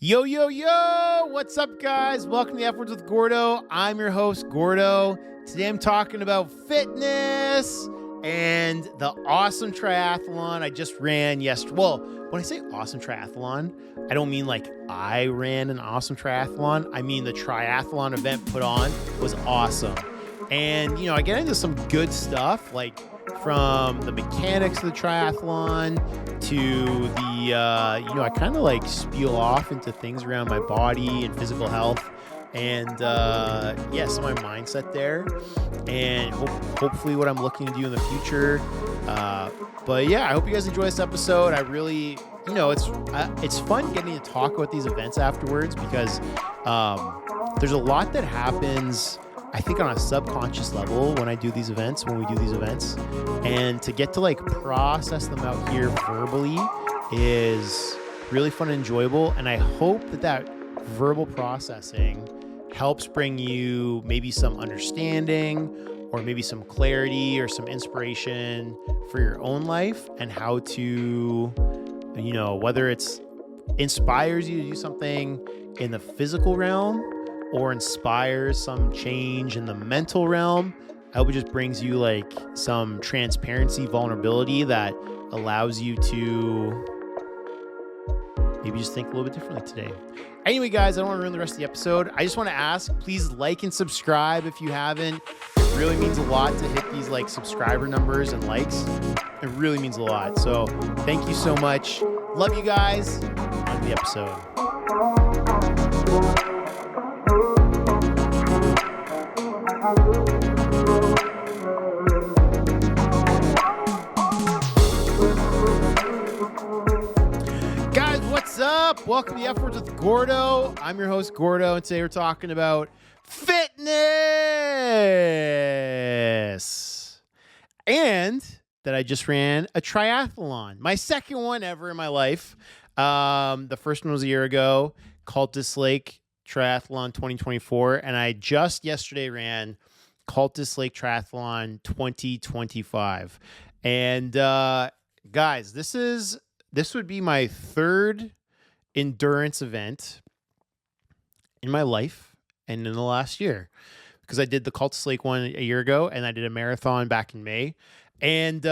Yo, yo, yo! What's up, guys? Welcome to F-Words with Gordo. I'm your host, Gordo. Today I'm talking about fitness and the awesome triathlon I just ran yesterday. Well, when I say awesome triathlon, I don't mean like I ran an awesome triathlon. I mean the triathlon event put on was awesome. And, I get into some good stuff, like from the mechanics of the triathlon to the, I kind of like spiel off into things around my body and physical health and, some of my mindset there and hopefully what I'm looking to do in the future. But yeah, I hope you guys enjoy this episode. I really, it's fun getting to talk about these events afterwards because there's a lot that happens, I think, on a subconscious level when we do these events, and to get to like process them out here verbally is really fun and enjoyable. And I hope that verbal processing helps bring you maybe some understanding or maybe some clarity or some inspiration for your own life and how to, whether it's inspires you to do something in the physical realm or inspires some change in the mental realm. I hope it just brings you like some transparency, vulnerability that allows you to maybe just think a little bit differently today. Anyway, guys, I don't want to ruin the rest of the episode. I just want to ask, please like and subscribe if you haven't. It really means a lot to hit these like subscriber numbers and likes. It really means a lot. So thank you so much. Love you guys. On to the episode. Guys, what's up? Welcome to F-Words with Gordo. I'm your host, Gordo, and today we're talking about fitness. And that I just ran a triathlon, my second one ever in my life. The first one was a year ago, Cultus Lake Triathlon 2024, and I just yesterday ran Cultus Lake Triathlon 2025. And guys, this would be my third endurance event in my life and in the last year, because I did the Cultus Lake one a year ago and I did a marathon back in May. And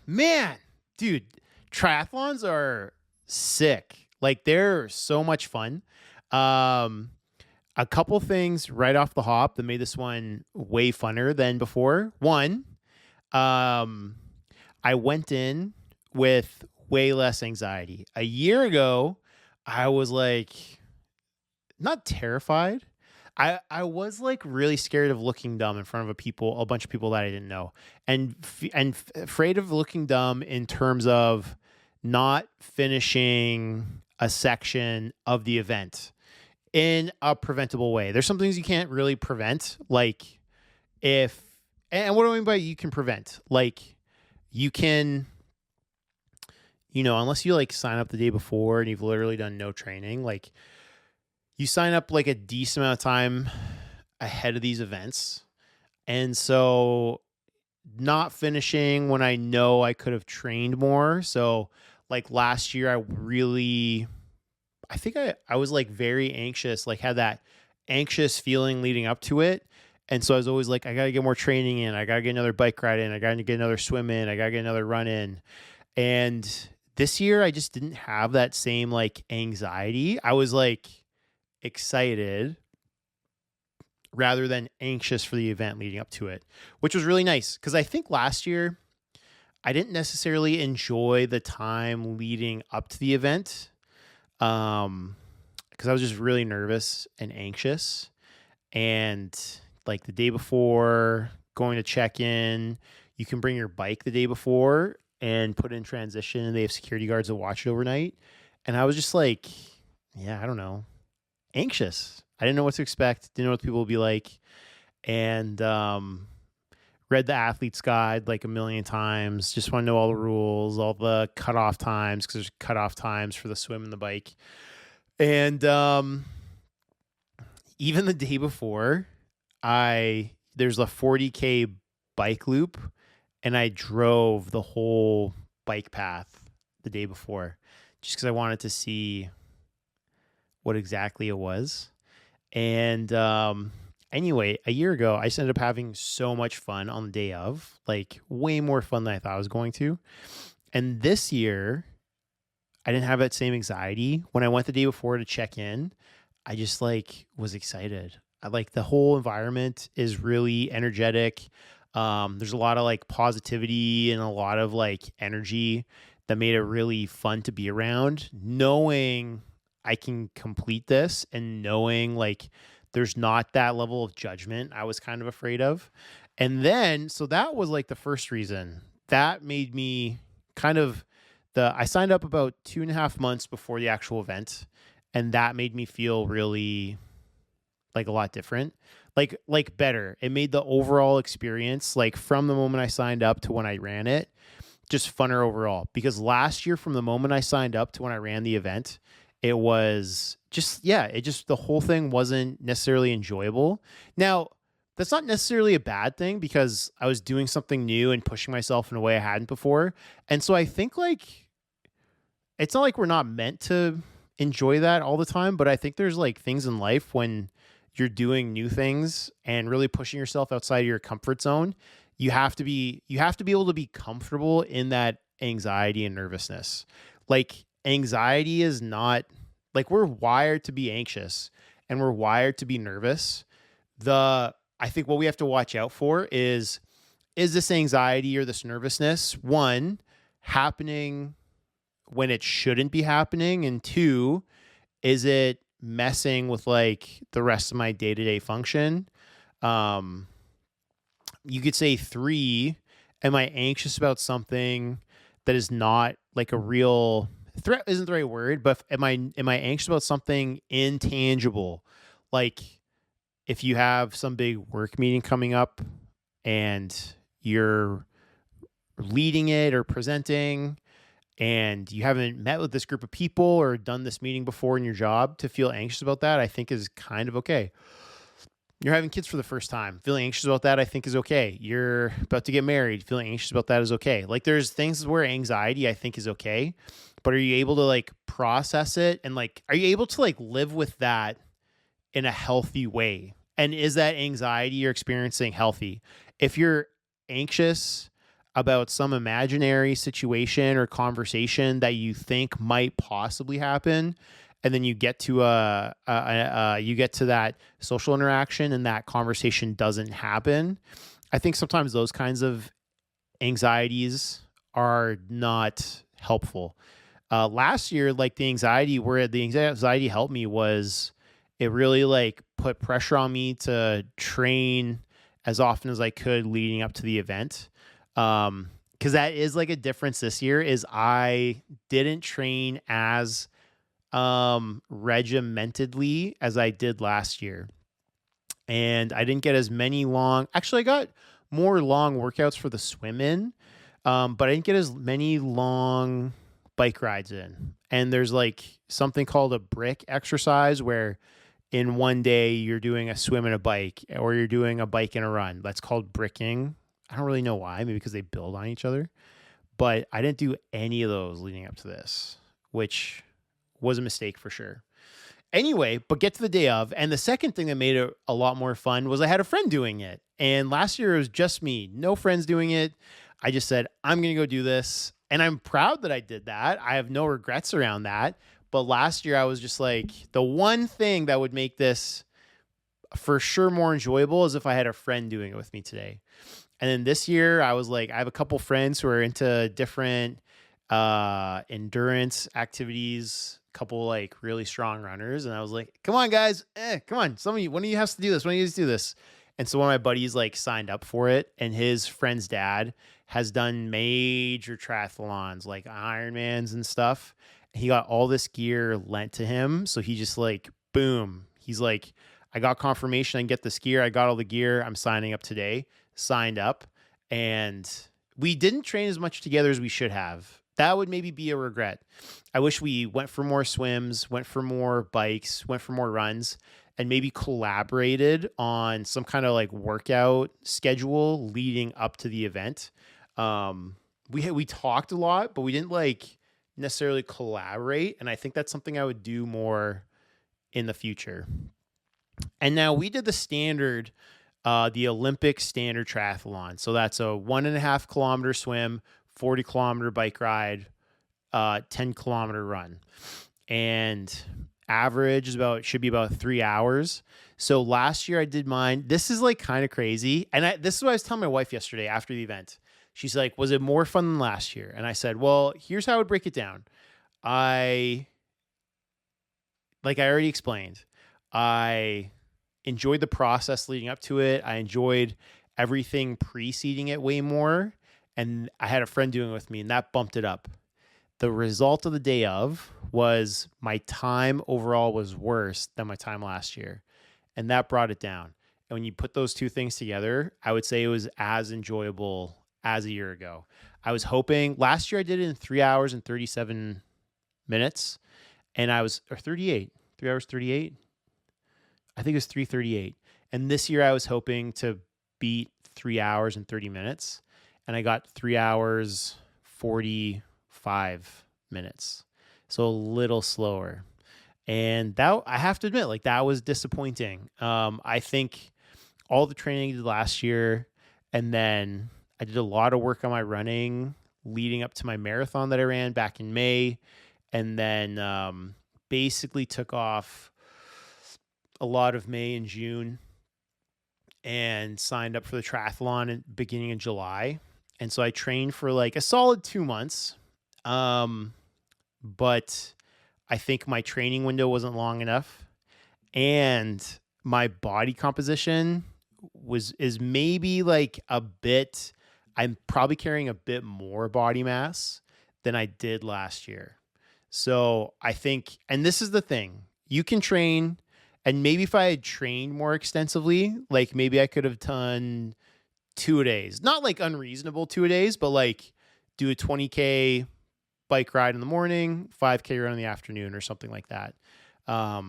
man, dude, triathlons are sick. Like, they're so much fun. A couple things right off the hop that made this one way funner than before. One, I went in with way less anxiety. A year ago, I was like, not terrified. I was like really scared of looking dumb in front of a bunch of people that I didn't know, and afraid of looking dumb in terms of not finishing a section of the event in a preventable way. There's some things you can't really prevent, like and what do I mean by you can prevent? Like, you can, unless you like sign up the day before and you've literally done no training, like you sign up like a decent amount of time ahead of these events. And so not finishing when I know I could have trained more. So like last year, I think I was like very anxious, like had that anxious feeling leading up to it. And so I was always like, I got to get more training in. I got to get another bike ride in. I got to get another swim in. I got to get another run in. And this year I just didn't have that same like anxiety. I was like excited rather than anxious for the event leading up to it, which was really nice. Cause I think last year I didn't necessarily enjoy the time leading up to the event. Cause I was just really nervous and anxious, and like the day before going to check in, you can bring your bike the day before and put it in transition, and they have security guards that watch it overnight. And I was just like, I don't know, anxious. I didn't know what to expect. Didn't know what people would be like. And read the athlete's guide like a million times. Just want to know all the rules, all the cutoff times, because there's cutoff times for the swim and the bike. And even the day before, there's a 40K bike loop, and I drove the whole bike path the day before just because I wanted to see what exactly it was. And anyway, a year ago, I just ended up having so much fun on the day of, like way more fun than I thought I was going to. And this year, I didn't have that same anxiety. When I went the day before to check in, I just like was excited. I like the whole environment is really energetic. There's a lot of like positivity and a lot of like energy that made it really fun to be around. Knowing I can complete this and knowing like there's not that level of judgment I was kind of afraid of. And then, so that was like the first reason that made me kind of I signed up about 2.5 months before the actual event, and that made me feel really like a lot different, like better. It made the overall experience, like from the moment I signed up to when I ran it, just funner overall. Because last year, from the moment I signed up to when I ran the event, it was just, yeah, it just, the whole thing wasn't necessarily enjoyable. Now, that's not necessarily a bad thing because I was doing something new and pushing myself in a way I hadn't before. And so I think like it's not like we're not meant to enjoy that all the time, but I think there's like things in life when you're doing new things and really pushing yourself outside of your comfort zone, you have to be able to be comfortable in that anxiety and nervousness. Like anxiety is not like we're wired to be anxious and we're wired to be nervous. The I think what we have to watch out for is this anxiety or this nervousness, one, happening when it shouldn't be happening, and two, is it messing with like the rest of my day-to-day function? Um you could say three, am I anxious about something that is not like a real threat isn't the right word, but am I anxious about something intangible? Like if you have some big work meeting coming up and you're leading it or presenting and you haven't met with this group of people or done this meeting before in your job, to feel anxious about that, I think is kind of okay. You're having kids for the first time, feeling anxious about that, I think is okay. You're about to get married, feeling anxious about that is okay. Like there's things where anxiety I think is okay, but are you able to like process it and like, are you able to like live with that in a healthy way? And is that anxiety you're experiencing healthy? If you're anxious about some imaginary situation or conversation that you think might possibly happen, and then you get to you get to that social interaction and that conversation doesn't happen, I think sometimes those kinds of anxieties are not helpful. Last year, like where the anxiety helped me was it really like put pressure on me to train as often as I could leading up to the event. Cause that is like a difference this year is I didn't train as, regimentedly as I did last year. And I didn't get as many actually I got more long workouts for the swim in. But I didn't get as many long bike rides in. And there's like something called a brick exercise where in one day you're doing a swim and a bike, or you're doing a bike and a run. That's called bricking. I don't really know why, maybe because they build on each other. But I didn't do any of those leading up to this, which was a mistake for sure. Anyway, but get to the day of. And the second thing that made it a lot more fun was I had a friend doing it. And last year it was just me, no friends doing it. I just said, I'm going to go do this. And I'm proud that I did that. I have no regrets around that. But last year I was just like, the one thing that would make this for sure more enjoyable is if I had a friend doing it with me today. And then this year I was like, I have a couple friends who are into different endurance activities, a couple like really strong runners. And I was like, come on guys, come on. One of you has to do this. One of you has to do this. And so one of my buddies like signed up for it, and his friend's dad has done major triathlons like Ironmans and stuff. He got all this gear lent to him. So he just like, boom. He's like, I got confirmation I can get this gear. I got all the gear. I'm signing up today. Signed up. And we didn't train as much together as we should have. That would maybe be a regret. I wish we went for more swims, went for more bikes, went for more runs, and maybe collaborated on some kind of like workout schedule leading up to the event. We talked a lot, but we didn't like necessarily collaborate. And I think that's something I would do more in the future. And now we did the Olympic standard triathlon. So that's a 1.5 kilometer swim, 40 kilometer bike ride, 10 kilometer run. And average should be about 3 hours. So last year I did mine. This is like kind of crazy. And this is what I was telling my wife yesterday after the event. She's like, was it more fun than last year? And I said, well, here's how I would break it down. Like I already explained, I enjoyed the process leading up to it. I enjoyed everything preceding it way more. And I had a friend doing it with me, and that bumped it up. The result of the day of was my time overall was worse than my time last year. And that brought it down. And when you put those two things together, I would say it was as enjoyable as a year ago. I was hoping last year I did it in 3 hours and 37 minutes. And or 38, 3 hours, 38. I think it was 3:38. And this year I was hoping to beat 3 hours and 30 minutes. And I got 3 hours, 45 minutes. So a little slower. And that, I have to admit, like that was disappointing. I think all the training I did last year, and then I did a lot of work on my running leading up to my marathon that I ran back in May. And then basically took off a lot of May and June and signed up for the triathlon in beginning of July. And so I trained for like a solid 2 months. But I think my training window wasn't long enough, and my body composition is maybe like I'm probably carrying a bit more body mass than I did last year. So I think, and this is the thing, you can train, and maybe if I had trained more extensively, like maybe I could have done 2-a-days, not like unreasonable 2-a-days, but like do a 20K bike ride in the morning, 5K run in the afternoon or something like that. But I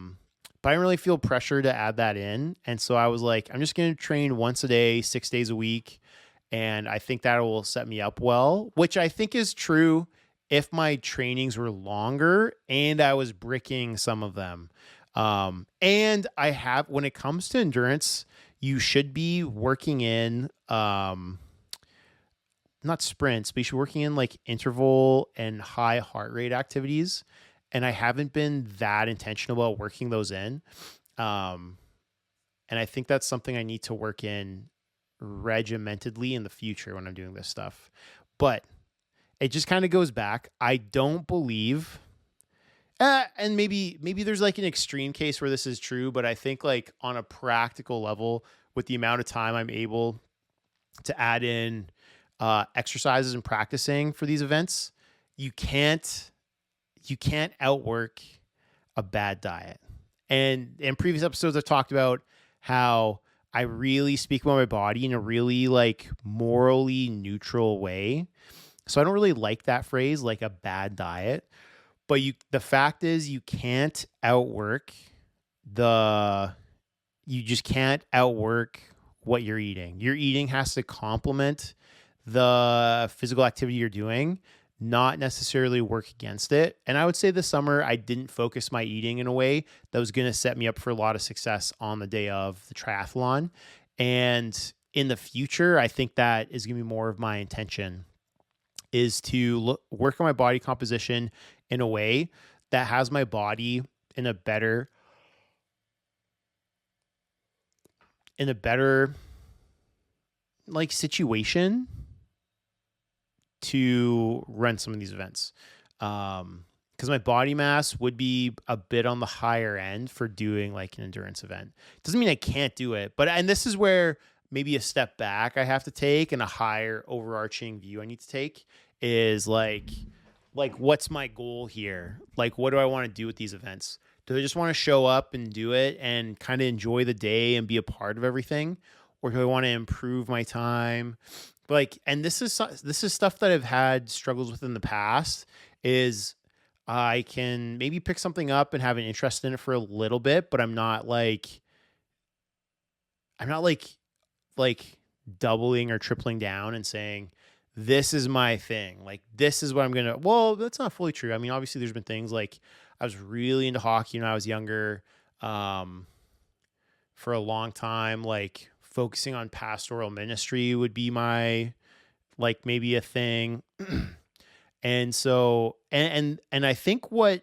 didn't really feel pressure to add that in. And so I was like, I'm just going to train once a day, 6 days a week. And I think that will set me up well, which I think is true if my trainings were longer and I was bricking some of them. And when it comes to endurance, you should be working in, not sprints, but you should be working in like interval and high heart rate activities. And I haven't been that intentional about working those in. And I think that's something I need to work in regimentedly in the future when I'm doing this stuff. But it just kind of goes back. I don't believe, and maybe there's like an extreme case where this is true, but I think like on a practical level, with the amount of time I'm able to add in exercises and practicing for these events, you can't outwork a bad diet. And in previous episodes, I've talked about how I really speak about my body in a really like morally neutral way. So I don't really like that phrase, like a bad diet. But the fact is, you can't outwork you just can't outwork what you're eating. Your eating has to complement the physical activity you're doing, not necessarily work against it. And I would say this summer, I didn't focus my eating in a way that was going to set me up for a lot of success on the day of the triathlon. And in the future, I think that is going to be more of my intention, is to work on my body composition in a way that has my body in a better like situation to run some of these events. Because my body mass would be a bit on the higher end for doing like an endurance event. Doesn't mean I can't do it, and this is where maybe a step back I have to take, and a higher overarching view I need to take is like what's my goal here? Like, what do I want to do with these events? Do I just want to show up and do it and kind of enjoy the day and be a part of everything? Or do I want to improve my time? And this is stuff that I've had struggles with in the past, is I can maybe pick something up and have an interest in it for a little bit, but I'm not like doubling or tripling down and saying, this is my thing. Like, this is what I'm going to, well, that's not fully true. I mean, obviously there's been things like I was really into hockey when I was younger. For a long time, like focusing on pastoral ministry would be my, like, maybe a thing. And so, and I think when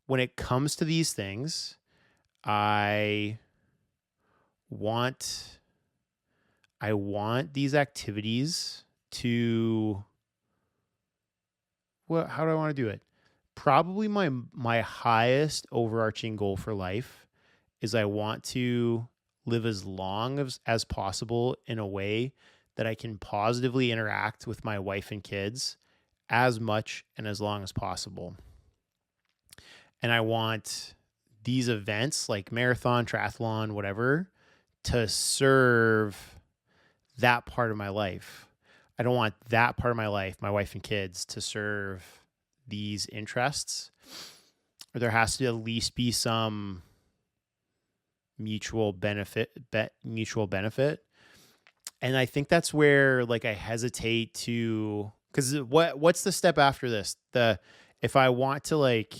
it comes to these things, I want, these activities to, well, how do I want to do it? Probably my highest overarching goal for life is I want to live as long as possible in a way that I can positively interact with my wife and kids as much and as long as possible. And I want these events like marathon, triathlon, whatever, to serve that part of my life. I don't want that part of my life, my wife and kids, to serve these interests. Or there has to at least be some mutual benefit. And I think that's where, like, I hesitate to, because what's the step after this? If I want to, like,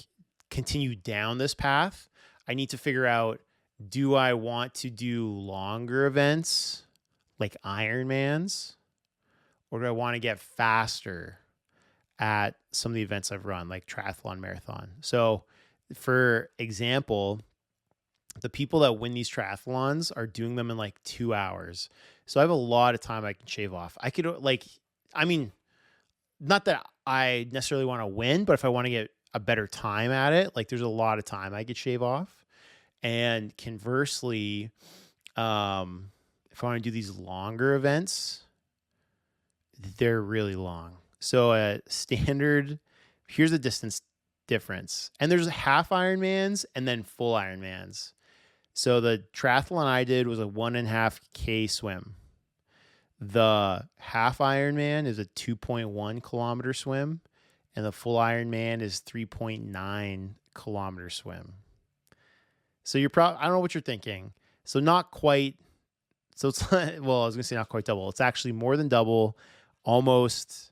continue down this path, I need to figure out, do I want to do longer events like Ironmans, or do I want to get faster at some of the events I've run, like triathlon, marathon? So, for example, the people that win these triathlons are doing them in like 2 hours. So I have a lot of time I can shave off. I could, like, I mean, not that I necessarily want to win, but if I want to get a better time at it, like, there's a lot of time I could shave off. And conversely, if I want to do these longer events, they're really long. So a standard, here's the distance difference. And there's half Ironmans and then full Ironmans. So the triathlon I did was a 1.5K swim. The half Ironman is a 2.1 kilometer swim, and the full Ironman is 3.9 kilometer swim. So you're probably, I don't know what you're thinking. So not quite. So it's, well, I was going to say not quite double. It's actually more than double, almost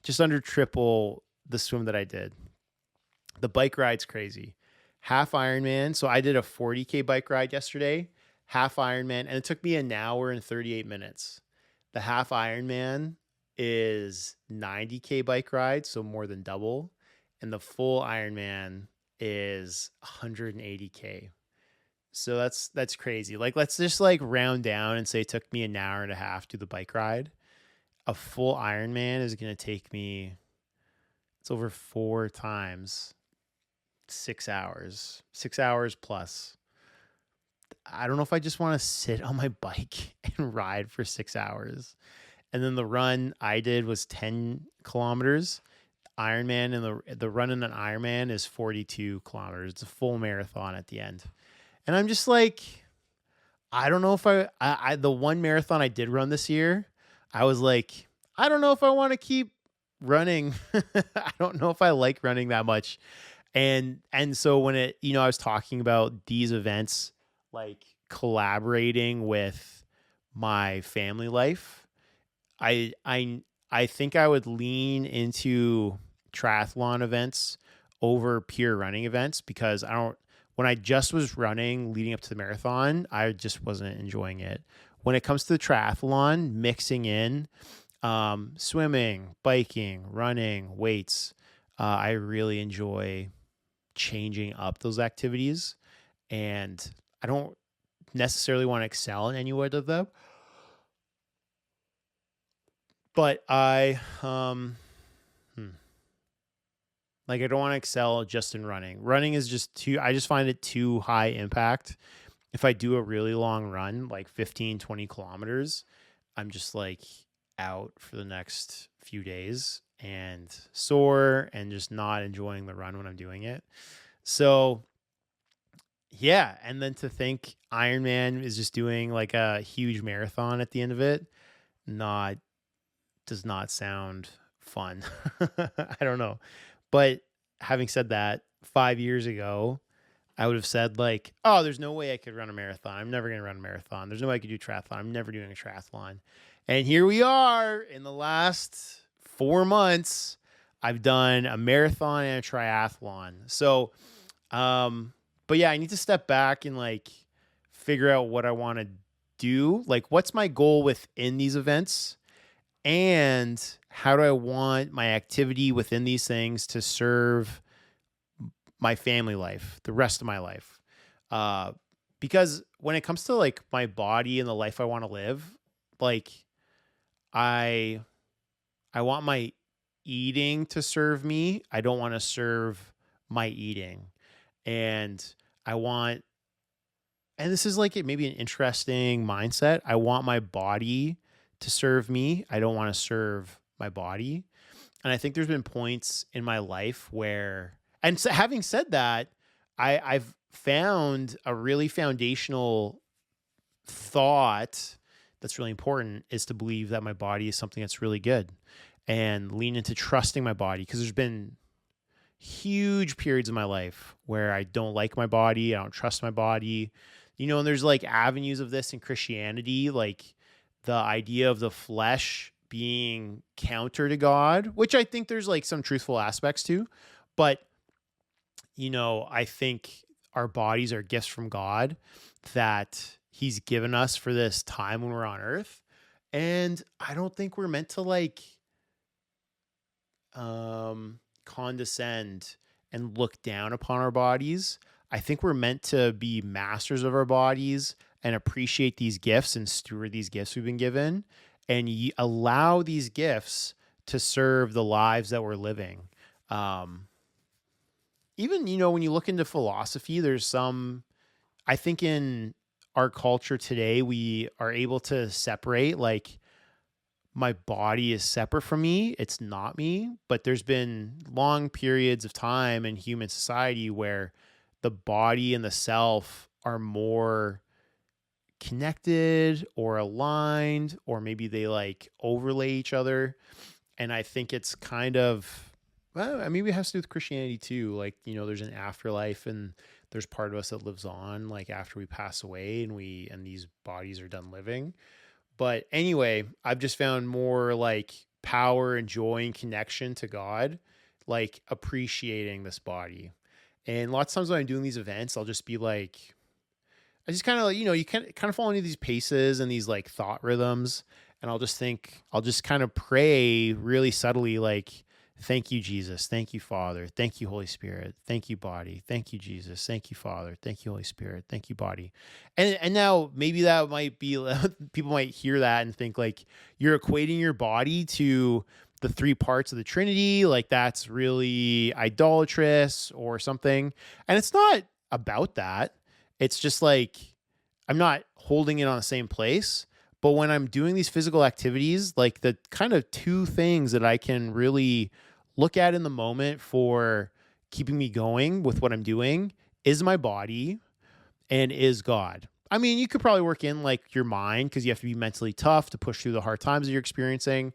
just under triple the swim that I did. The bike ride's crazy. Half Ironman. So I did a 40K bike ride yesterday, half Ironman, and it took me 1 hour and 38 minutes. The half Ironman is 90K bike ride, so more than double. And the full Ironman is 180K. So that's crazy. Like, let's just like round down and say it took me 1.5 hours to do the bike ride. A full Ironman is going to take me, it's over 4 times 6 hours, 6 hours plus. I don't know if I just want to sit on my bike and ride for 6 hours. And then the run I did was 10 kilometers. Ironman, and the run in an Ironman is 42 kilometers. It's a full marathon at the end. And I'm just like, I don't know if I the one marathon I did run this year, I was like, I don't know if I want to keep running. I don't know if I like running that much. And so when it, I was talking about these events, like collaborating with my family life, I think I would lean into triathlon events over pure running events, because when I just was running leading up to the marathon, I just wasn't enjoying it. When it comes to the triathlon, mixing in swimming, biking, running, weights, I really enjoy changing up those activities. And I don't necessarily want to excel in any one of them, but I like, I don't want to excel just in running. Running is just I just find it too high impact. If I do a really long run, like 15, 20 kilometers, I'm just like out for the next few days and sore and just not enjoying the run when I'm doing it. So yeah. And then to think Ironman is just doing like a huge marathon at the end of it, does not sound fun. I don't know. But having said that, 5 years ago, I would have said like, oh, there's no way I could run a marathon. I'm never going to run a marathon. There's no way I could do triathlon. I'm never doing a triathlon. And here we are in the last 4 months. I've done a marathon and a triathlon. So, But yeah, I need to step back and like figure out what I want to do. Like, what's my goal within these events? And how do I want my activity within these things to serve my family life, the rest of my life? Uh, because when it comes to like my body and the life I want to live, like I I want my eating to serve me. I don't want to serve my eating. And I want, and this is like maybe an interesting mindset. I want my body to serve me. I don't want to serve my body. And I think there's been points in my life where, and so having said that, I've found a really foundational thought that's really important is to believe that my body is something that's really good and lean into trusting my body. Because there's been huge periods of my life where I don't like my body, I don't trust my body. And there's like avenues of this in Christianity, like the idea of the flesh being counter to God, which I think there's like some truthful aspects to. But, I think our bodies are gifts from God that he's given us for this time when we're on earth. And I don't think we're meant to like condescend and look down upon our bodies. I think we're meant to be masters of our bodies and appreciate these gifts and steward these gifts we've been given and allow these gifts to serve the lives that we're living. Even, when you look into philosophy, there's some, I think in our culture today, we are able to separate like my body is separate from me. It's not me. But there's been long periods of time in human society where the body and the self are more connected or aligned, or maybe they like overlay each other. And I think it's kind of, well, maybe it has to do with Christianity too. Like, there's an afterlife and there's part of us that lives on like after we pass away and these bodies are done living. But anyway, I've just found more like power and joy and connection to God, like appreciating this body. And lots of times when I'm doing these events, I'll just be like, I just kind of, you kind of fall into these paces and these like thought rhythms. And I'll just kind of pray really subtly, like, thank you, Jesus. Thank you, Father. Thank you, Holy Spirit. Thank you, body. Thank you, Jesus. Thank you, Father. Thank you, Holy Spirit. Thank you, body. And now maybe that might be, people might hear that and think like you're equating your body to the three parts of the Trinity. Like that's really idolatrous or something. And it's not about that. It's just like, I'm not holding it on the same place. But when I'm doing these physical activities, like the kind of two things that I can really look at in the moment for keeping me going with what I'm doing is my body and is God. I mean, you could probably work in like your mind because you have to be mentally tough to push through the hard times that you're experiencing.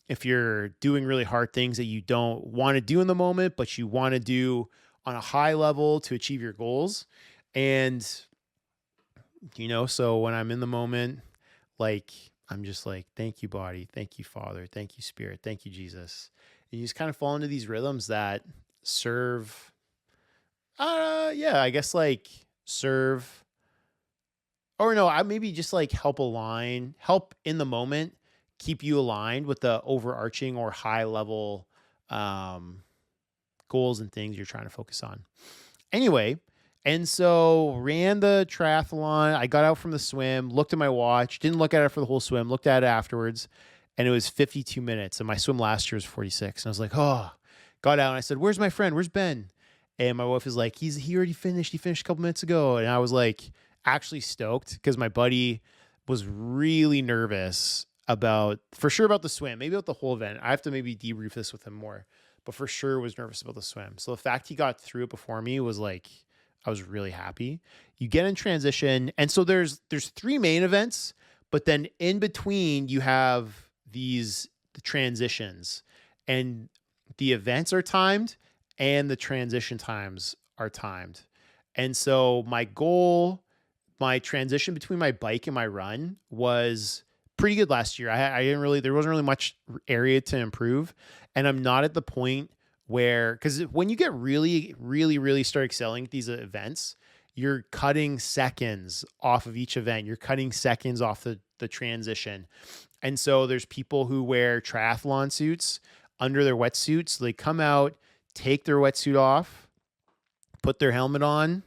If you're doing really hard things that you don't want to do in the moment, but you want to do on a high level to achieve your goals. And, so when I'm in the moment, like, I'm just like, thank you, body. Thank you, Father. Thank you, Spirit. Thank you, Jesus. And you just kind of fall into these rhythms that serve, I guess like serve, or no, I maybe just like help in the moment, keep you aligned with the overarching or high level goals and things you're trying to focus on. Anyway, and so ran the triathlon. I got out from the swim, looked at my watch, didn't look at it for the whole swim, looked at it afterwards, and it was 52 minutes. And my swim last year was 46. And I was like, oh, got out. And I said, where's my friend? Where's Ben? And my wife was like, he already finished. He finished a couple minutes ago. And I was like, actually stoked because my buddy was really nervous for sure about the swim, maybe about the whole event. I have to maybe debrief this with him more, but for sure was nervous about the swim. So the fact he got through it before me was like, I was really happy. You get in transition. And so there's three main events, but then in between you have the transitions, and the events are timed and the transition times are timed. And so my transition between my bike and my run was pretty good last year. There wasn't really much area to improve. And I'm not at the point because when you get really, really, really start excelling at these events, you're cutting seconds off of each event. You're cutting seconds off the transition. And so there's people who wear triathlon suits under their wetsuits. So they come out, take their wetsuit off, put their helmet on,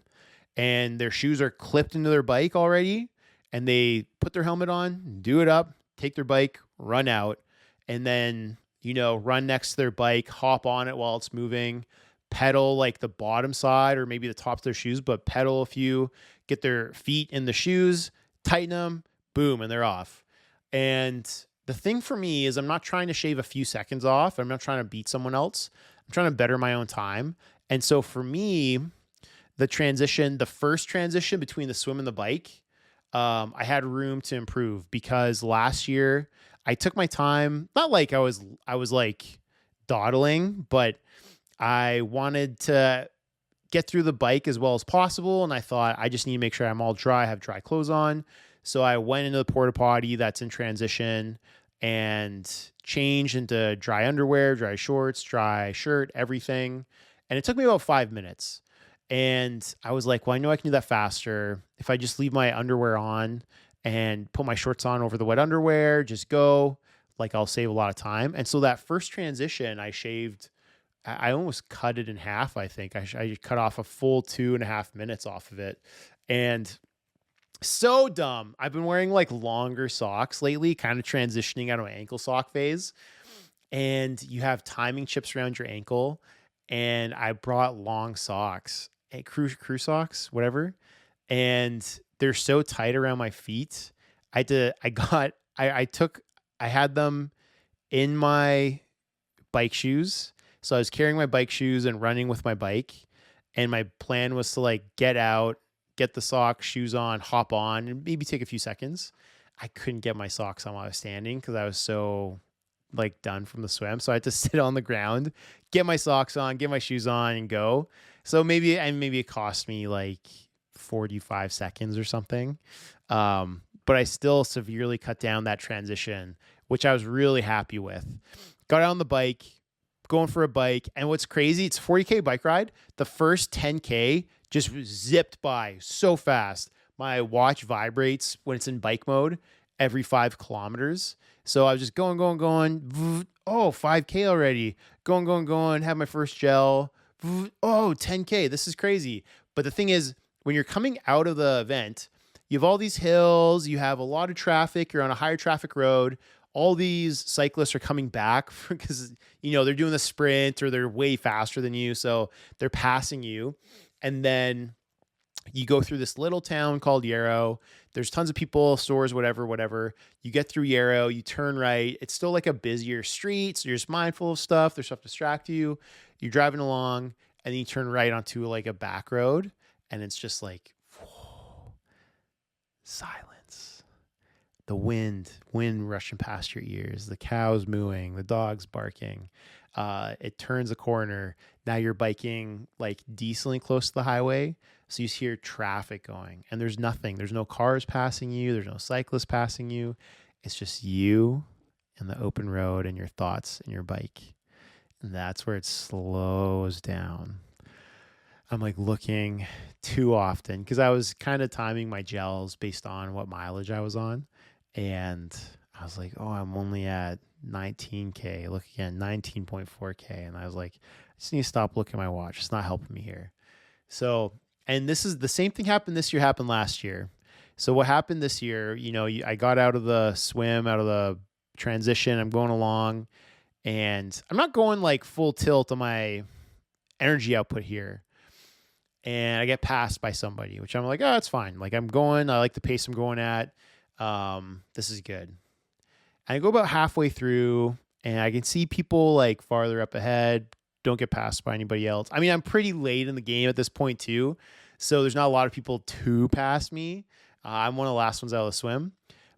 and their shoes are clipped into their bike already. And they put their helmet on, do it up, take their bike, run out, and then, run next to their bike, hop on it while it's moving, pedal like the bottom side or maybe the top of their shoes, but pedal a few, get their feet in the shoes, tighten them, boom, and they're off. And the thing for me is I'm not trying to shave a few seconds off. I'm not trying to beat someone else. I'm trying to better my own time. And so for me, the first transition between the swim and the bike, I had room to improve because last year I took my time, not like I was like dawdling, but I wanted to get through the bike as well as possible. And I thought I just need to make sure I'm all dry, have dry clothes on. So I went into the porta potty that's in transition and changed into dry underwear, dry shorts, dry shirt, everything. And it took me about 5 minutes. And I was like, well, I know I can do that faster. If I just leave my underwear on and put my shorts on over the wet underwear, just go, like I'll save a lot of time. And so that first transition, I almost cut it in half. I think I cut off a full 2.5 minutes off of it. And so dumb. I've been wearing like longer socks lately, kind of transitioning out of my ankle sock phase. And you have timing chips around your ankle. And I brought long socks, crew socks, whatever. And they're so tight around my feet. I had them in my bike shoes. So I was carrying my bike shoes and running with my bike. And my plan was to like get out, get the socks, shoes on, hop on, and maybe take a few seconds. I couldn't get my socks on while I was standing because I was so like done from the swim. So I had to sit on the ground, get my socks on, get my shoes on, and go. So maybe it cost me like 45 seconds or something. But I still severely cut down that transition, which I was really happy with. Got out on the bike, going for a bike. And what's crazy, it's a 40K bike ride. The first 10K just zipped by so fast. My watch vibrates when it's in bike mode every 5 kilometers. So I was just going. Oh, 5K already. Going. Have my first gel. Oh, 10K. This is crazy. But the thing is, when you're coming out of the event, you have all these hills. You have a lot of traffic. You're on a higher traffic road. All these cyclists are coming back because, they're doing the sprint or they're way faster than you. So they're passing you. And then you go through this little town called Yarrow. There's tons of people, stores, whatever. You get through Yarrow, you turn right. It's still like a busier street. So you're just mindful of stuff. There's stuff to distract you. You're driving along and then you turn right onto like a back road. And it's just like, whoa, silence. The wind rushing past your ears, the cows mooing, the dogs barking. It turns a corner. Now you're biking like decently close to the highway. So you hear traffic going and there's nothing. There's no cars passing you. There's no cyclists passing you. It's just you and the open road and your thoughts and your bike. And that's where it slows down. I'm like looking too often because I was kind of timing my gels based on what mileage I was on. And I was like, oh, I'm only at 19K, looking at 19.4K. And I was like, I just need to stop looking at my watch. It's not helping me here. So, and this is the same thing happened this year, happened last year. So what happened this year, I got out of the swim, out of the transition. I'm going along and I'm not going like full tilt on my energy output here. And I get passed by somebody, which I'm like, oh, it's fine. Like I'm going, I like the pace I'm going at. This is good. And I go about halfway through and I can see people like farther up ahead, don't get passed by anybody else. I mean, I'm pretty late in the game at this point too. So there's not a lot of people to pass me. I'm one of the last ones out of the swim,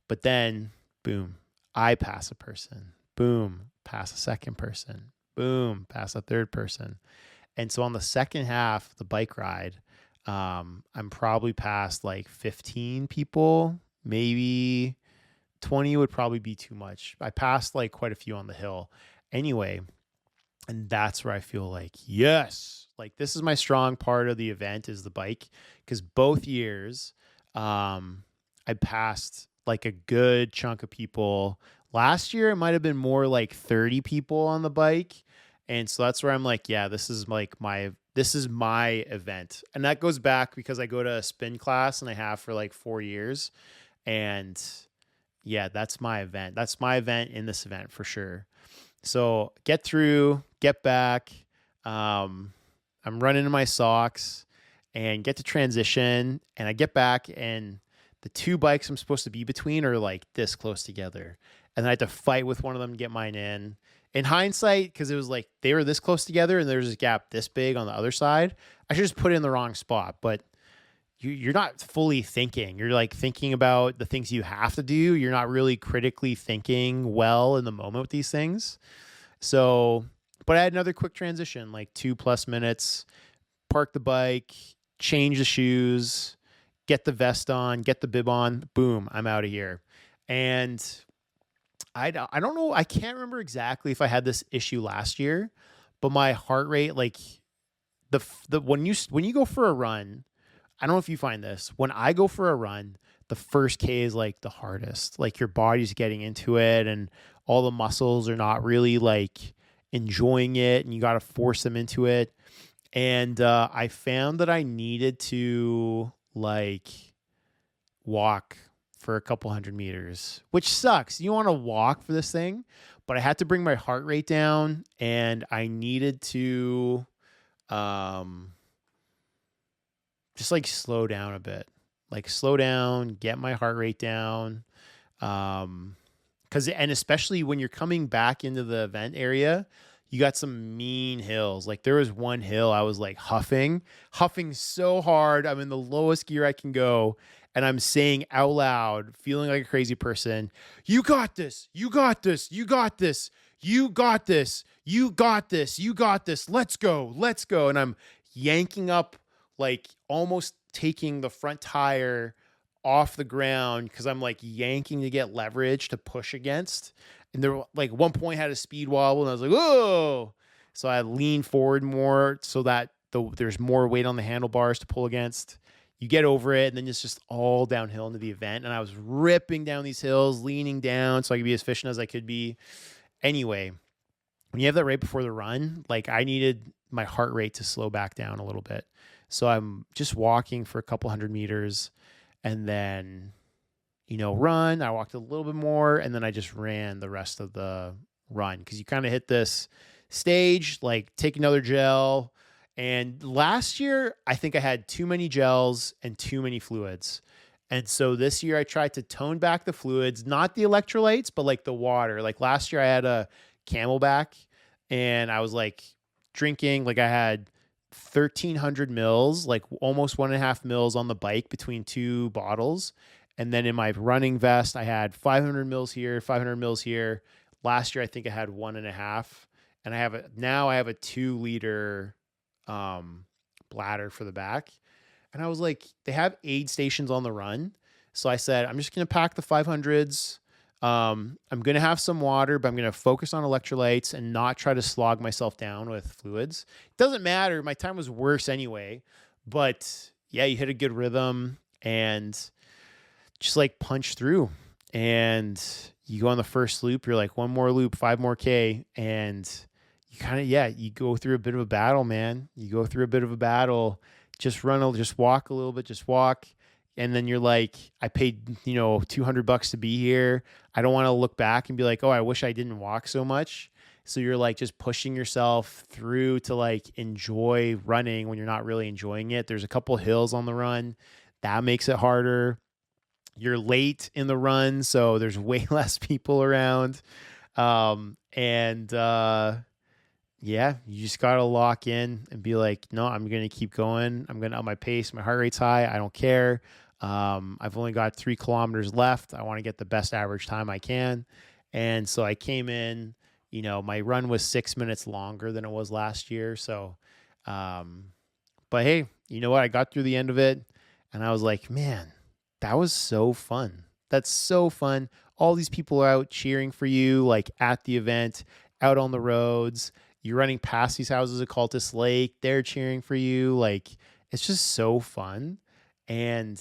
but then boom, I pass a person, boom, pass a second person, boom, pass a third person. And so on the second half of the bike ride, I'm probably past like 15 people, maybe 20 would probably be too much. I passed like quite a few on the hill. Anyway, And that's where I feel like, yes, like this is my strong part of the event is the bike. Because both years, I passed like a good chunk of people. Last year, it might have been more like 30 people on the bike. And so that's where I'm like, yeah, this is my event. And that goes back because I go to a spin class and I have for like 4 years. And yeah, that's my event. That's my event in this event for sure. So get through, get back. I'm running in my socks and get to transition. And I get back, and the two bikes I'm supposed to be between are like this close together. And I had to fight with one of them to get mine in. In hindsight, because it was like they were this close together and there's a gap this big on the other side, I should just put it in the wrong spot. But you're not fully thinking. You're like thinking about the things you have to do. You're not really critically thinking well in the moment with these things. So, but I had another quick transition, like 2+ minutes, park the bike, change the shoes, get the vest on, get the bib on, boom, I'm out of here. And I don't know. I can't remember exactly if I had this issue last year, but my heart rate, like when you go for a run, I don't know if you find this. When I go for a run, the first K is like the hardest. Like your body's getting into it and all the muscles are not really like enjoying it and you got to force them into it. And I found that I needed to like walk for a couple 100 meters, which sucks. You want to walk for this thing, but I had to bring my heart rate down and I needed to just like slow down a bit, like slow down, get my heart rate down. And especially when you're coming back into the event area, you got some mean hills. Like there was one hill I was like huffing so hard. I'm in the lowest gear I can go. And I'm saying out loud, feeling like a crazy person, you got this, you got this, you got this, you got this, you got this, you got this, let's go, let's go. And I'm yanking up, like almost taking the front tire off the ground because I'm like yanking to get leverage to push against. And there, like one point had a speed wobble and I was like, oh. So I leaned forward more so that there's more weight on the handlebars to pull against. You get over it, and then it's just all downhill into the event. And I was ripping down these hills, leaning down so I could be as efficient as I could be. Anyway, when you have that right before the run, like I needed my heart rate to slow back down a little bit. So I'm just walking for a couple 100 meters and then, run. I walked a little bit more and then I just ran the rest of the run because you kind of hit this stage, like take another gel. And last year, I think I had too many gels and too many fluids. And so this year I tried to tone back the fluids, not the electrolytes, but like the water. Like last year I had a Camelback and I was like drinking, like I had 1,300 mils, like almost 1.5 mils on the bike between two bottles. And then in my running vest, I had 500 mils here, 500 mils here. Last year, I think I had 1.5. And I have a 2-liter bladder for the back. And I was like, they have aid stations on the run. So I said, I'm just going to pack the 500s. I'm going to have some water, but I'm going to focus on electrolytes and not try to slog myself down with fluids. It doesn't matter. My time was worse anyway, but yeah, you hit a good rhythm and just like punch through and you go on the first loop. You're like 1 more loop, 5 more K. And you kind of, you go through a bit of a battle, man. You go through a bit of a battle, just walk a little bit, just walk. And then you're like, I paid, $200 to be here. I don't want to look back and be like, oh, I wish I didn't walk so much. So you're like just pushing yourself through to like enjoy running when you're not really enjoying it. There's a couple hills on the run. That makes it harder. You're late in the run, so there's way less people around. You just got to lock in and be like, no, I'm going to keep going. I'm going to up my pace. My heart rate's high. I don't care. I've only got 3 kilometers left. I want to get the best average time I can. And so I came in, my run was 6 minutes longer than it was last year. So, but hey, you know what? I got through the end of it and I was like, man, that was so fun. That's so fun. All these people are out cheering for you, like at the event, out on the roads. you're running past these houses at Cultus Lake. They're cheering for you. Like, it's just so fun. And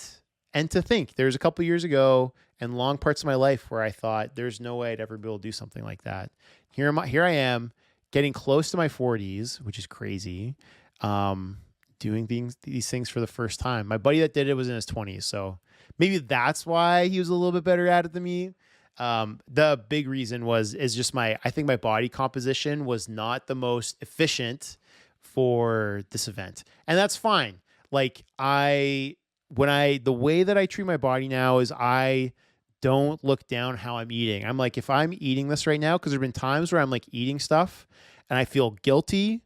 to think there's a couple years ago and long parts of my life where I thought there's no way I'd ever be able to do something like that. Here I am getting close to my 40s, which is crazy. Doing these things for the first time. My buddy that did it was in his 20s. So maybe that's why he was a little bit better at it than me. The big reason is just I think my body composition was not the most efficient for this event. And that's fine. Like the way that I treat my body now is I don't look down how I'm eating. I'm like, if I'm eating this right now, because there've been times where I'm like eating stuff and I feel guilty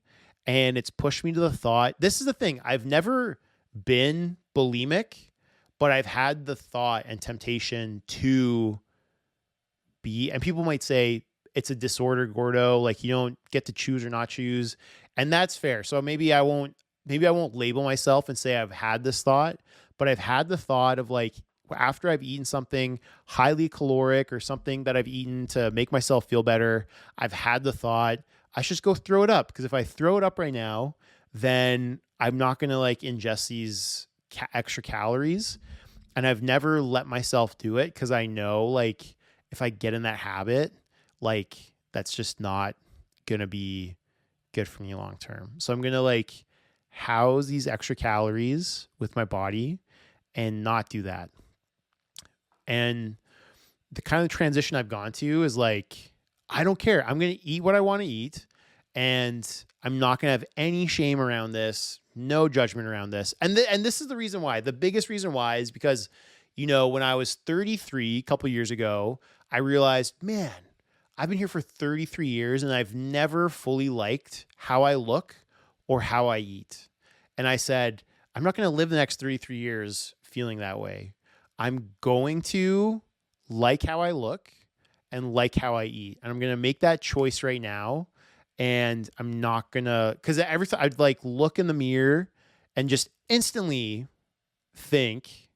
and it's pushed me to the thought. This is the thing. I've never been bulimic, but I've had the thought and temptation to be, and people might say it's a disorder, Gordo, like you don't get to choose or not choose. And that's fair. So maybe I won't label myself and say I've had this thought, but I've had the thought of like, after I've eaten something highly caloric or something that I've eaten to make myself feel better, I've had the thought, I should just go throw it up. Because if I throw it up right now, then I'm not going to like ingest these extra calories. And I've never let myself do it because I know like if I get in that habit, like that's just not going to be good for me long term. So I'm going to like house these extra calories with my body and not do that. And the kind of transition I've gone to is like, I don't care. I'm going to eat what I want to eat. And I'm not going to have any shame around this, no judgment around this. And this is the reason why. The biggest reason why is because, when I was 33 a couple years ago, I realized, man, I've been here for 33 years and I've never fully liked how I look or how I eat. And I said, I'm not going to live the next 33 years feeling that way. I'm going to like how I look and like how I eat. And I'm going to make that choice right now. And I'm not going to, because every time I'd like look in the mirror and just instantly think,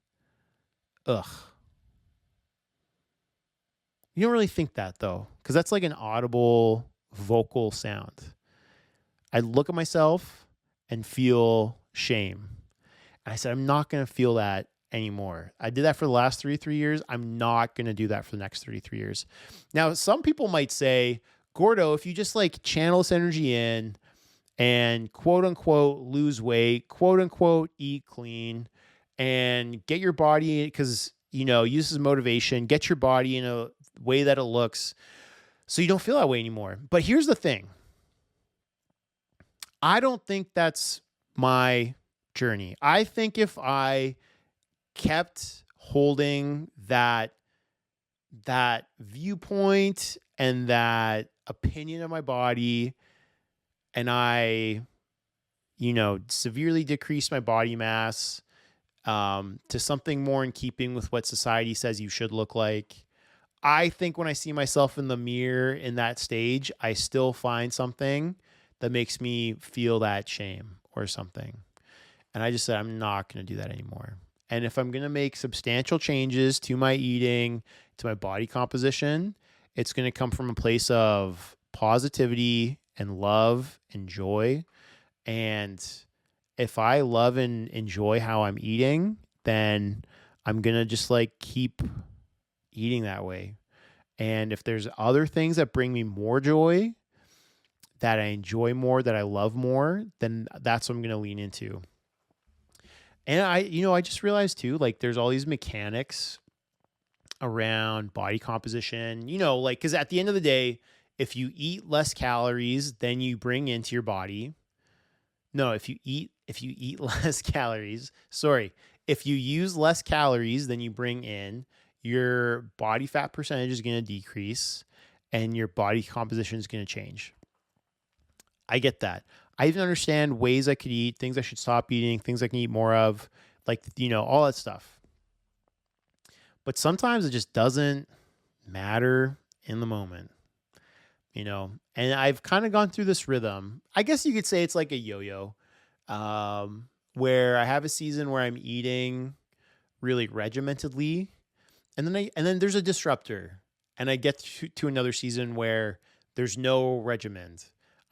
ugh. You don't really think that though, because that's like an audible vocal sound. I look at myself and feel shame. And I said, I'm not going to feel that anymore. I did that for the last 33 years. I'm not going to do that for the next 33 years. Now, some people might say, Gordo, if you just like channel this energy in and quote unquote lose weight, quote unquote eat clean, and get your body, because, use as motivation, get your body in a way that it looks so you don't feel that way anymore. But here's the thing. I don't think that's my journey. I think if I kept holding that viewpoint and that opinion of my body, and I, severely decreased my body mass to something more in keeping with what society says you should look like, I think when I see myself in the mirror in that stage, I still find something that makes me feel that shame or something. And I just said, I'm not going to do that anymore. And if I'm going to make substantial changes to my eating, to my body composition, it's going to come from a place of positivity and love and joy. And if I love and enjoy how I'm eating, then I'm going to just like keep eating that way. And if there's other things that bring me more joy, that I enjoy more, that I love more, then that's what I'm going to lean into. And I just realized too, like there's all these mechanics around body composition, like, because at the end of the day, if you eat less calories than you bring into your body, if you eat less calories, if you use less calories than you bring in, your body fat percentage is going to decrease and your body composition is going to change. I get that. I even understand ways I could eat, things I should stop eating, things I can eat more of, like, all that stuff. But sometimes it just doesn't matter in the moment, and I've kind of gone through this rhythm. I guess you could say it's like a yo-yo, where I have a season where I'm eating really regimentedly, and then there's a disruptor, and I get to another season where there's no regimen.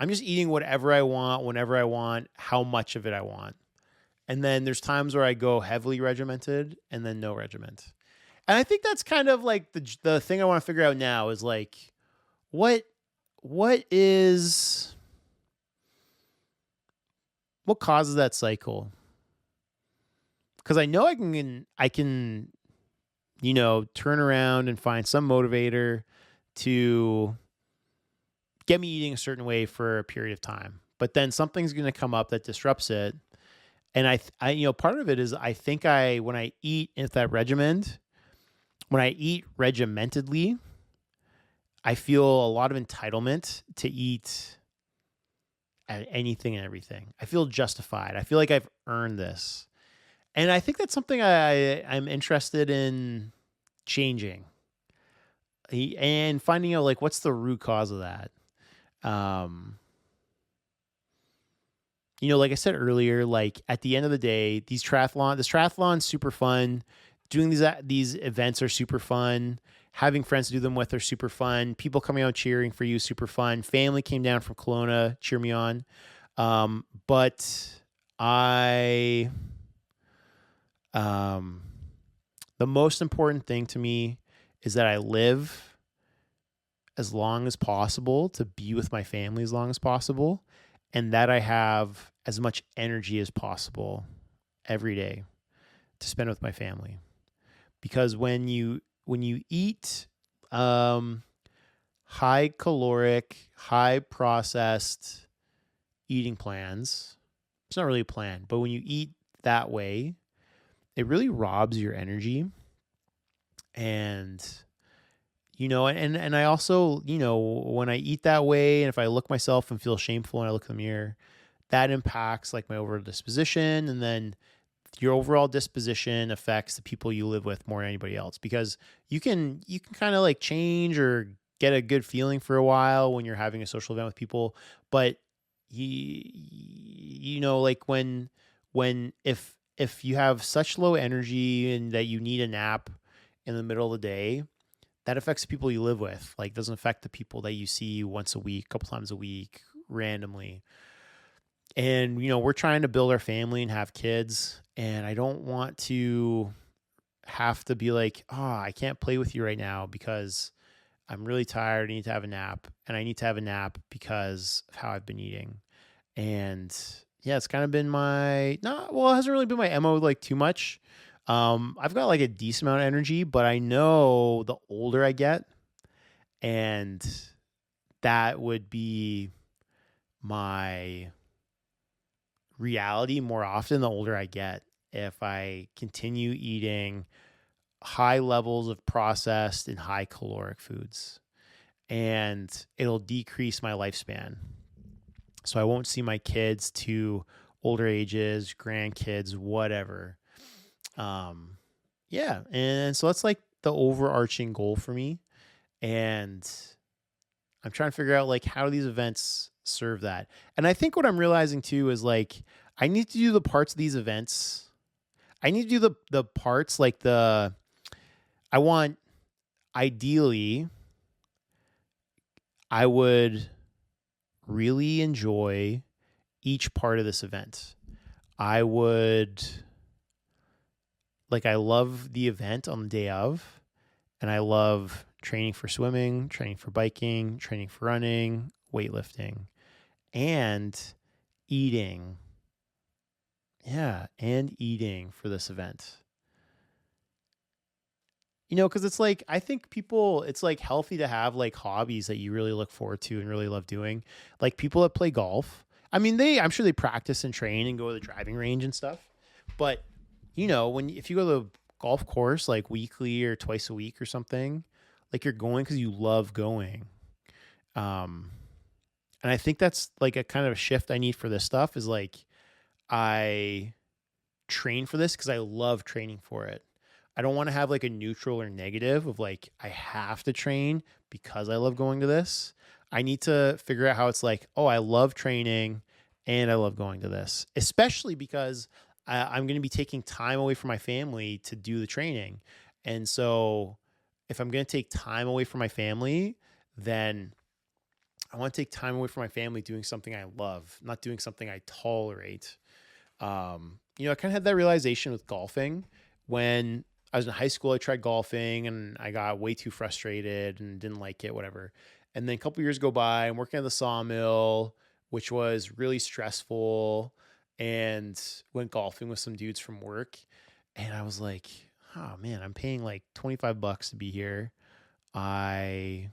I'm just eating whatever I want, whenever I want, how much of it I want. And then there's times where I go heavily regimented and then no regiment. And I think that's kind of like the thing I want to figure out now is like what what is what causes that cycle? Because I know I can turn around and find some motivator to get me eating a certain way for a period of time. But then something's going to come up that disrupts it. And part of it is I think when I eat in that regimen, when I eat regimentedly, I feel a lot of entitlement to eat anything and everything. I feel justified. I feel like I've earned this. And I think that's something I'm interested in changing and finding out like what's the root cause of that. Like I said earlier, like at the end of the day, this triathlon's super fun. Doing these events are super fun. Having friends to do them with are super fun. People coming out cheering for you, super fun. Family came down from Kelowna, cheer me on. But the most important thing to me is that I live as long as possible to be with my family as long as possible, and that I have as much energy as possible every day to spend with my family. Because when you eat high caloric, high processed eating plans, it's not really a plan, but when you eat that way, it really robs your energy. And and I also, when I eat that way and if I look myself and feel shameful when I look in the mirror, that impacts like my overall disposition, and then your overall disposition affects the people you live with more than anybody else, because you can kind of like change or get a good feeling for a while when you're having a social event with people, but like when if you have such low energy and that you need a nap in the middle of the day, that affects the people you live with. Like, doesn't affect the people that you see once a week, a couple times a week, randomly. And, we're trying to build our family and have kids. And I don't want to have to be like, oh, I can't play with you right now because I'm really tired. I need to have a nap. And I need to have a nap because of how I've been eating. And yeah, it's kind of been it hasn't really been my MO like too much. I've got like a decent amount of energy, but I know the older I get, and that would be my reality more often the older I get. If I continue eating high levels of processed and high caloric foods, and it'll decrease my lifespan. So I won't see my kids to older ages, grandkids, whatever. Yeah. And so that's like the overarching goal for me. And I'm trying to figure out like how do these events serve that? And I think what I'm realizing too is like I need to do the parts of these events. I need to do the parts like ideally I would really enjoy each part of this event. I love the event on the day of, and I love training for swimming, training for biking, training for running, weightlifting, and eating. Yeah, and eating for this event. Because it's like, I think it's like healthy to have like hobbies that you really look forward to and really love doing. Like people that play golf. I mean, I'm sure they practice and train and go to the driving range and stuff. But, if you go to the golf course like weekly or twice a week or something, like you're going because you love going. And I think that's like a kind of a shift I need for this stuff is like, I train for this because I love training for it. I don't want to have like a neutral or negative of like, I have to train because I love going to this. I need to figure out how it's like, oh, I love training and I love going to this, especially because I'm going to be taking time away from my family to do the training. And so if I'm going to take time away from my family, then I want to take time away from my family doing something I love, not doing something I tolerate. I kind of had that realization with golfing when I was in high school. I tried golfing and I got way too frustrated and didn't like it, whatever. And then a couple years go by, I'm working at the sawmill, which was really stressful, and went golfing with some dudes from work. And I was like, oh man, I'm paying like $25 to be here. I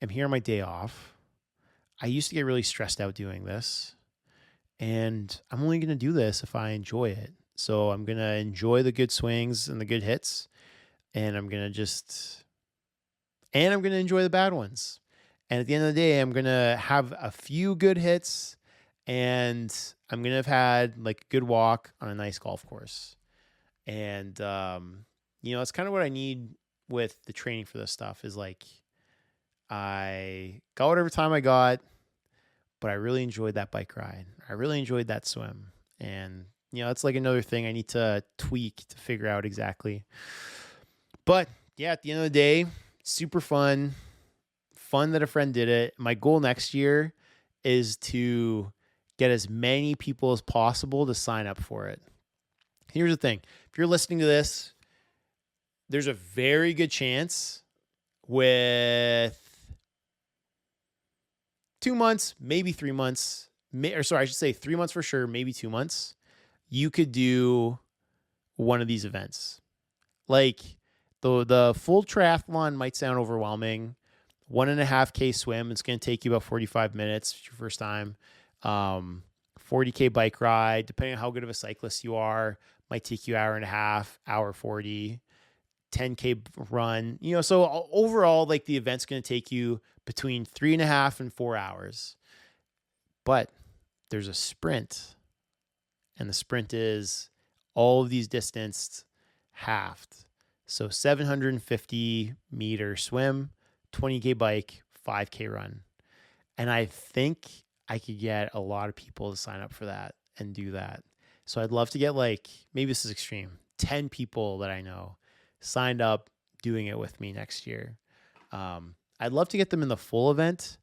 am here on my day off. I used to get really stressed out doing this, and I'm only going to do this if I enjoy it. So I'm going to enjoy the good swings and the good hits, and I'm going to enjoy the bad ones. And at the end of the day, I'm going to have a few good hits, and I'm going to have had like a good walk on a nice golf course. And, it's kind of what I need with the training for this stuff is like, I got whatever time I got, but I really enjoyed that bike ride. I really enjoyed that swim. And, it's like another thing I need to tweak to figure out exactly. But yeah, at the end of the day, super fun that a friend did it. My goal next year is to get as many people as possible to sign up for it. Here's the thing. If you're listening to this, there's a very good chance with 2 months, maybe 3 months, I should say 3 months for sure, maybe 2 months, you could do one of these events. Like the full triathlon might sound overwhelming. 1.5K swim, it's going to take you about 45 minutes. It's your first time. 40K bike ride, depending on how good of a cyclist you are, might take you hour and a half, hour 40. 10K run, so overall, like the event's going to take you between 3.5 and 4 hours. But there's a sprint, and the sprint is all of these distanced halved. So 750 meter swim, 20K bike, 5K run. And I think I could get a lot of people to sign up for that and do that. So I'd love to get maybe this is extreme, 10 people that I know signed up doing it with me next year. I'd love to get them in the full event,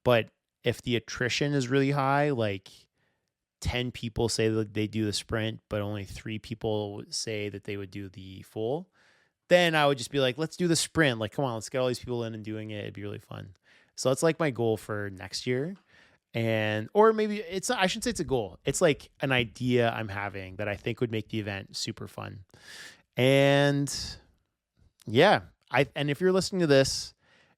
but if the attrition is really high, 10 people say that they do the sprint, but only 3 people say that they would do the full, then I would just be like, let's do the sprint. Come on, let's get all these people in and doing it. It'd be really fun. So that's my goal for next year. Or maybe I shouldn't say it's a goal. It's an idea I'm having that I think would make the event super fun. And yeah, and if you're listening to this,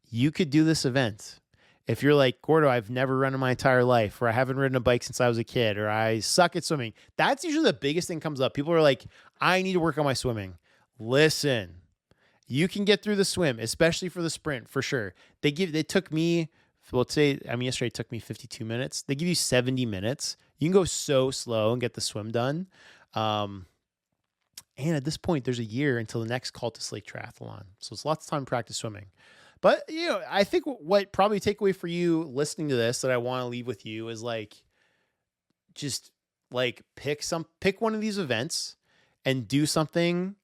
you could do this event. If you're like, Gordo, I've never run in my entire life, or I haven't ridden a bike since I was a kid, or I suck at swimming. That's usually the biggest thing comes up. People are like, I need to work on my swimming. Listen, you can get through the swim, especially for the sprint, for sure. Yesterday it took me 52 minutes. They give you 70 minutes. You can go so slow and get the swim done. And at this point, there's a year until the next Call to Slate Triathlon. So it's lots of time to practice swimming. But, I think what probably takeaway for you listening to this that I want to leave with you is just pick one of these events and do something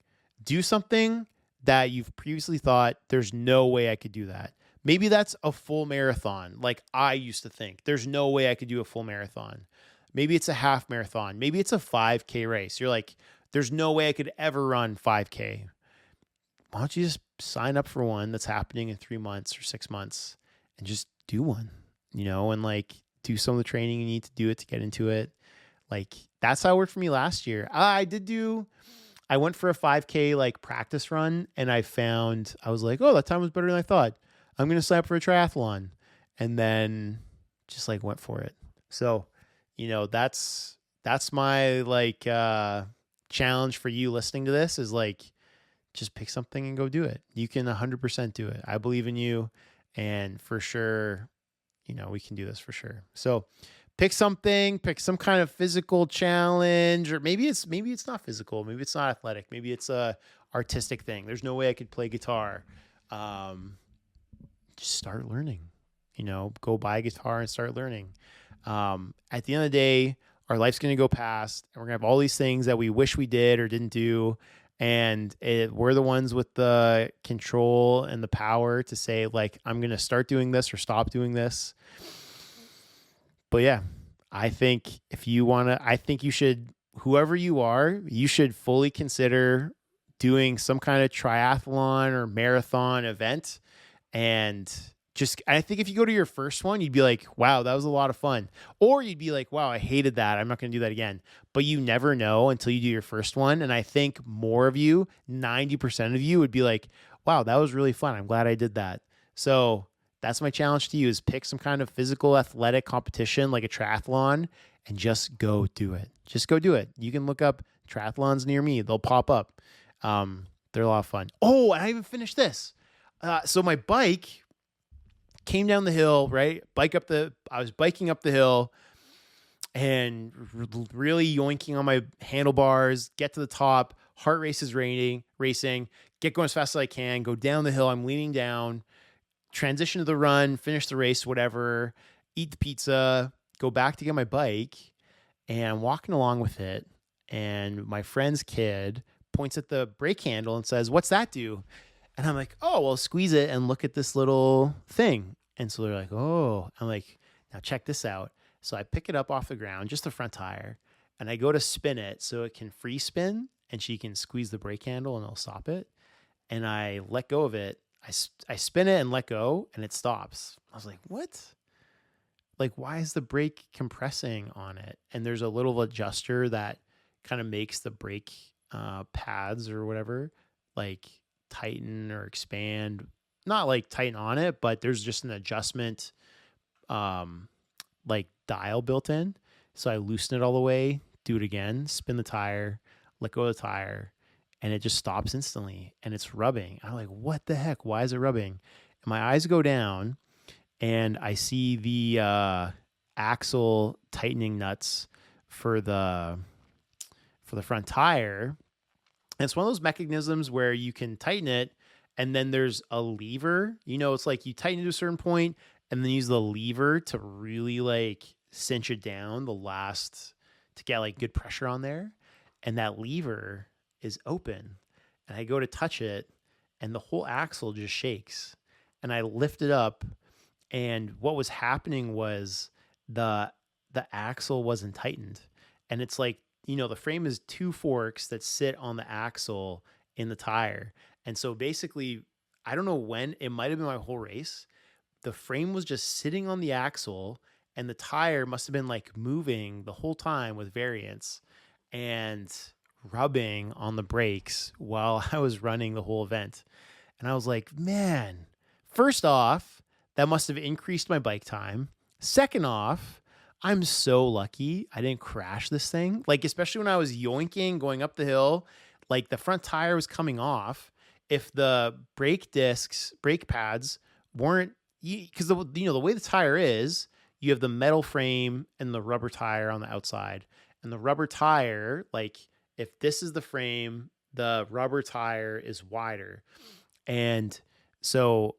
that you've previously thought there's no way I could do that. Maybe that's a full marathon. Like I used to think there's no way I could do a full marathon. Maybe it's a half marathon. Maybe it's a 5K race. You're like, there's no way I could ever run 5K. Why don't you just sign up for one that's happening in 3 months or 6 months and just do one, and do some of the training you need to do it to get into it. That's how it worked for me last year. I went for a 5K practice run, and I was like, oh, that time was better than I thought. I'm going to sign up for a triathlon, and then just went for it. So, that's my challenge for you listening to this is just pick something and go do it. You can 100% do it. I believe in you, and for sure, we can do this for sure. So pick some kind of physical challenge, or maybe it's not physical. Maybe it's not athletic. Maybe it's a artistic thing. There's no way I could play guitar. Just start learning, go buy a guitar and start learning. At the end of the day, our life's going to go past, and we're going to have all these things that we wish we did or didn't do. And we're the ones with the control and the power to say, like, I'm going to start doing this or stop doing this. But yeah, I think if you want to, I think you should, whoever you are, you should fully consider doing some kind of triathlon or marathon event. And just, I think if you go to your first one, you'd be like, wow, that was a lot of fun. Or you'd be like, wow, I hated that. I'm not going to do that again. But you never know until you do your first one. And I think more of you, 90% of you would be like, wow, that was really fun. I'm glad I did that. So that's my challenge to you, is pick some kind of physical athletic competition like a triathlon and just go do it. Just go do it. You can look up triathlons near me. They'll pop up. They're a lot of fun. Oh, and I haven't finished this. So my bike came down the hill, right? I was biking up the hill and really yoinking on my handlebars, get to the top, heart race is racing, get going as fast as I can, go down the hill. I'm leaning down, transition to the run, finish the race, whatever, eat the pizza, go back to get my bike, and I'm walking along with it. And my friend's kid points at the brake handle and says, "What's that do?" And I'm like, "Oh, well, squeeze it and look at this little thing." And so they're like, "Oh," I'm like, "Now check this out." So I pick it up off the ground, just the front tire, and I go to spin it so it can free spin and she can squeeze the brake handle and it'll stop it. And I let go of it. I spin it and let go and it stops. I was like, what? Like, why is the brake compressing on it? And there's a little adjuster that kind of makes the brake pads or whatever, like tighten or expand, not like tighten on it, but there's just an adjustment, like dial built in. So I loosen it all the way, do it again, spin the tire, let go of the tire, and it just stops instantly and it's rubbing. I'm like, what the heck? Why is it rubbing? And my eyes go down and I see the axle tightening nuts for the front tire. And it's one of those mechanisms where you can tighten it and then there's a lever. It's like you tighten it to a certain point and then use the lever to really like cinch it down to get like good pressure on there. And that lever is open and I go to touch it and the whole axle just shakes and I lift it up. And what was happening was the axle wasn't tightened. And it's like, the frame is two forks that sit on the axle in the tire. And so basically, I don't know when, it might have been my whole race. The frame was just sitting on the axle and the tire must have been like moving the whole time with variance and rubbing on the brakes while I was running the whole event. And I was like, man, first off, that must have increased my bike time. Second off, I'm so lucky I didn't crash this thing. Like, especially when I was yoinking, going up the hill, like the front tire was coming off. If the brake pads weren't, because the way the tire is, you have the metal frame and the rubber tire on the outside. And the rubber tire, like if this is the frame, the rubber tire is wider. And so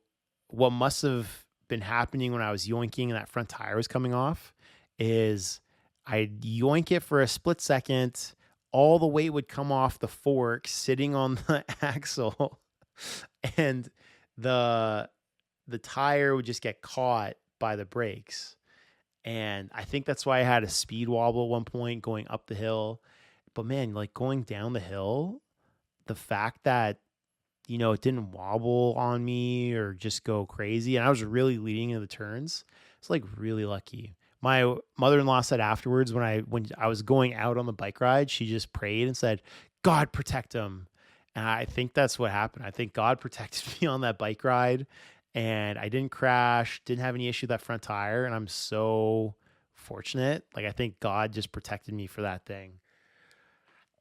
what must have been happening when I was yoinking and that front tire was coming off is I'd yoink it for a split second, all the weight would come off the fork sitting on the axle and the tire would just get caught by the brakes. And I think that's why I had a speed wobble at one point going up the hill. But man, like going down the hill, the fact that it didn't wobble on me or just go crazy. And I was really leading into the turns. It's like really lucky. My mother-in-law said afterwards when I was going out on the bike ride, she just prayed and said, "God protect him." And I think that's what happened. I think God protected me on that bike ride and I didn't crash, didn't have any issue with that front tire. And I'm so fortunate. Like, I think God just protected me for that thing.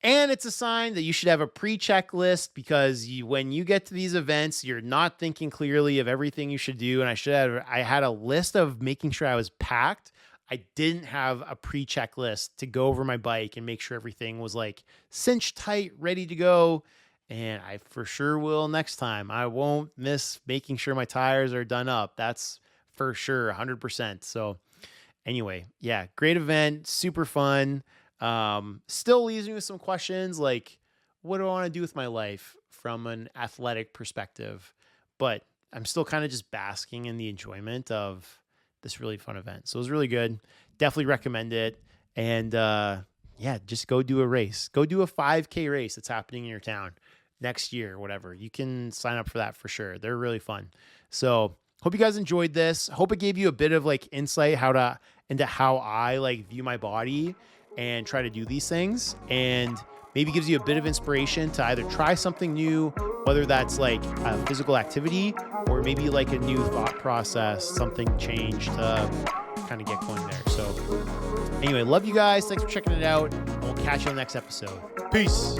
And it's a sign that you should have a pre-checklist because when you get to these events, you're not thinking clearly of everything you should do. And I had a list of making sure I was packed. I didn't have a pre-checklist to go over my bike and make sure everything was like cinched tight, ready to go. And I for sure will next time. I won't miss making sure my tires are done up. That's for sure, 100%. So anyway, yeah, great event, super fun. Still leaves me with some questions like, what do I want to do with my life from an athletic perspective? But I'm still kind of just basking in the enjoyment of this really fun event. So it was really good. Definitely recommend it. And just go do a race. Go do a 5K race that's happening in your town next year or whatever. You can sign up for that for sure. They're really fun. So hope you guys enjoyed this. Hope it gave you a bit of like insight into how I like view my body and try to do these things, and maybe gives you a bit of inspiration to either try something new, whether that's like a physical activity or maybe like a new thought process, something changed to kind of get going there. So anyway, love you guys. Thanks for checking it out. And we'll catch you on the next episode. Peace.